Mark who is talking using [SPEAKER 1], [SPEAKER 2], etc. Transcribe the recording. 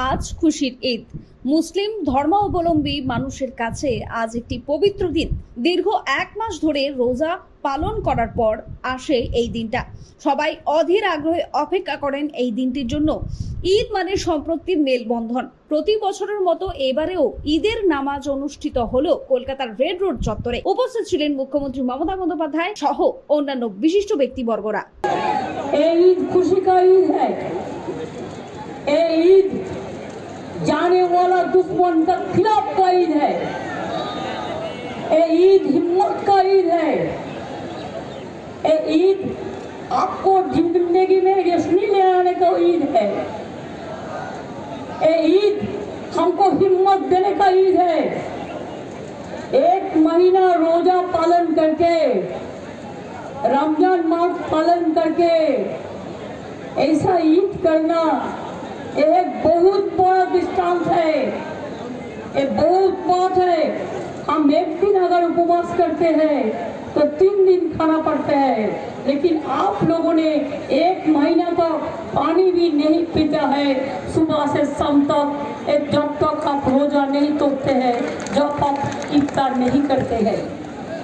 [SPEAKER 1] আজ খুশির ঈদ। মুসলিম ধর্মাবলম্বী মানুষের কাছে আজ একটি পবিত্র দিন। দীর্ঘ 1 মাস ধরে রোজা পালন করার পর আসে এই দিনটা। সবাই অধীর আগ্রহে অপেক্ষা করেন এই দিনটির জন্য। ঈদ মানে সম্প্রীতির মেলবন্ধন। প্রতি বছরের মতো এবারেও ঈদের নামাজ অনুষ্ঠিত হলো কলকাতার রেড রোড চত্বরে। উপস্থিত ছিলেন মুখ্যমন্ত্রী মমতা বন্দ্যোপাধ্যায় সহ অন্যান্য বিশিষ্ট ব্যক্তিবর্গরা।
[SPEAKER 2] এই ঈদ खुशी का ईद है। ये ईद जाने वाला दुश्मन के खिलाफ का ईद है। ये ईद हिम्मत का ईद है। ये ईद आपको जिंदगी में रोशनी ले आने का ईद है। ये ईद हमको हिम्मत देने का ईद है। 1 महीना रोजा पालन करके, रमजान मास पालन करके ऐसा ईद करना एक बहुत बड़ा दृष्टांत है। एक बहुत बात है। हम एक दिन अगर उपवास करते हैं तो 3 दिन खाना पड़ता है, लेकिन आप लोगों ने 1 महीना तक पानी भी नहीं पीता है सुबह से शाम तक, जब तक आप रोजा नहीं तोड़ते हैं, जब आप इफ्तार नहीं करते हैं।